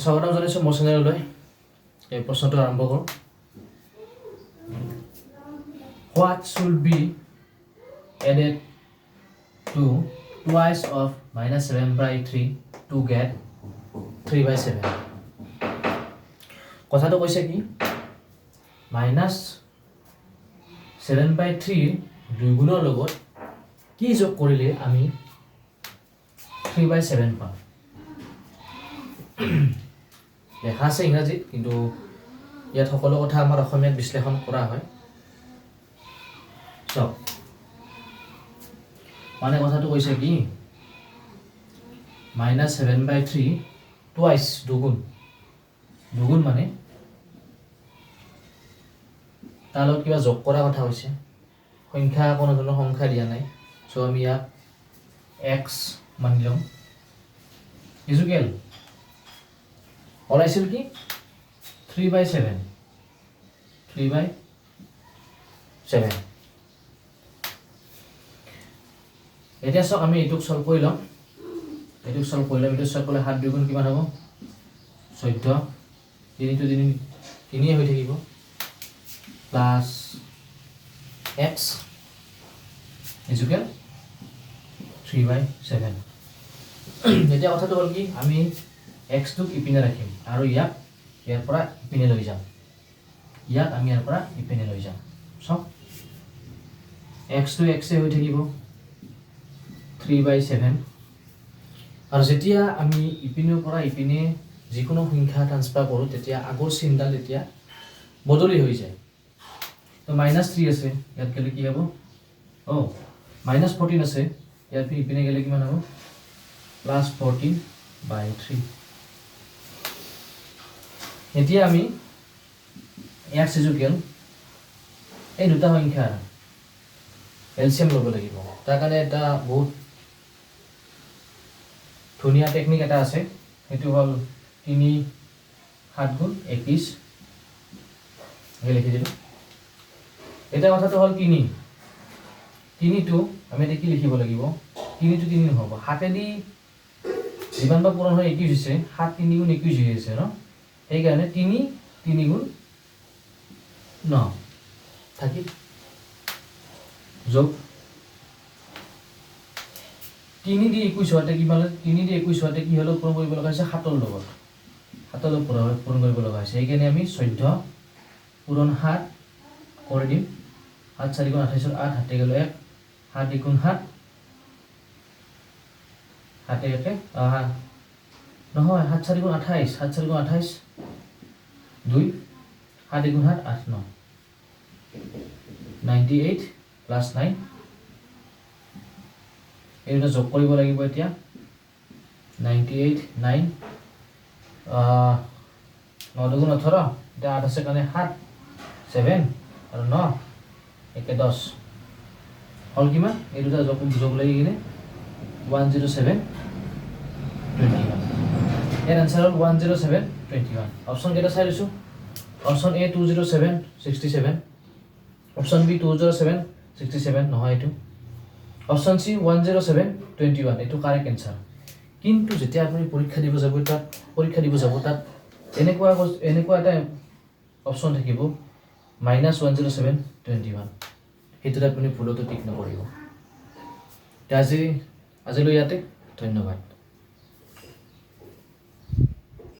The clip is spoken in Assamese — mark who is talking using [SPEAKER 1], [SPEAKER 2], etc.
[SPEAKER 1] স্বাগতম জনাইছোঁ মোৰ চেনেললৈ এই প্ৰশ্নটো আৰম্ভ কৰোঁ What should be added to twice of minus 7/3 to get 3/7 কথাটো কৈছে কি minus 7/3 দুই গুণৰ লগত কি যোগ কৰিলে আমি 3/7 পাম লেখা আছে ইংৰাজীত কিন্তু ইয়াত সকলো কথা আমাৰ অসমীয়াত বিশ্লেষণ কৰা হয় সব মানে কথাটো কৈছে কি minus 7/3 twice দুগুণ মানে তাৰ লগত কিবা যোগ কৰা কথা হৈছে সংখ্যা কোনো ধৰণৰ সংখ্যা দিয়া নাই সো আমি ইয়াক x মানি লম ইজুকেল ওলাইছিল কি 3/7 এতিয়া সব আমি এটুক সলভ কৰি লম এটুক সলভ কৰিলে 7 দুগুণ কিমান হ'ব 14 3 to 3 হৈ থাকিব প্লাস x ইজুকেল 3/7 এতিয়া কথাটো হ'ল কি আমি x টুক ইপিনে ৰাখিম আৰু ইয়াৰ পৰা ইপিনে লৈ যাম আমি ইয়াৰ পৰা ইপিনে লৈ যাম সব x টু x এ হৈ থাকিব 3/7 আৰু যেতিয়া আমি ইপিনৰ পৰা ইপিনে যিকোনো সংখ্যা ট্ৰান্সফাৰ কৰোঁ তেতিয়া আগৰ চিনডাল তেতিয়া বদলি হৈ যায় তো -3 আছে ইয়াত গ'লে কি হ'ব -14 আছে ইয়াত ইপিনে গ'লে কিমান হ'ব +14/3 এতিয়া আমি x ইজুকেল এই দুটা সংখ্যাৰ এলসিএম ল'ব লাগিব তাৰ কাৰণে এটা বহুত ধুনীয়া টেকনিক এটা আছে সেইটো হ'ল 3 7 গুণ 21 এই লিখি দিলোঁ এটা কথাটো হ'ল 3 টো আমি দেখি লিখিব লাগিব 3 টো 3 নহ'ব হাতেদি যিমান বা পূৰণ হয় 21 হৈছে 7 3 গুণ 21 হৈ আছে ন এই কাৰণে 3 গুণ 9 থাকি যোগ 3 দি 21 হোৱাতে কি মানে 3 দি 21 হোৱাতে কি হলো পূৰণ কৰিব লগা হৈছে 7 ৰ লগত 7 ৰ পূৰণ কৰিব লগা হৈছে এই কাৰণে আমি 14 পূৰণ 7 কৰি দিম 7 4 গুণ 28 8 হাতে গেল 1 7 গুণ 7 হাতে একে নহয় 7 4 গুণ 28 7 4 গুণ 28 2 7 গুণ 7 8 9 98 প্লাস 9 এটা যোগ কৰিব লাগিব এতিয়া 98 9 9 দুগুণ 18 এটা 8 আছে কাৰণে 7 7 আৰু 9 একে 10 হল কিমান এই দুটা যোগ লাগি কিনে 107 21 এর आंसर হল 107 21 অপশন কেটা চাই লৈছো অপশন এ 207 67 অপশন বি 207 67 নহয় এটো অপশন সি 107 21 এটো কারেক্ট आंसर কিন্তু যেতিয়া আপুনি পৰীক্ষা দিব যাব তাত এনেকুৱা এটা অপশন থাকিব -107 21 হেতুত আপুনি ভুলতো টিক নকৰিব আজিলৈ ইয়াতে ধন্যবাদ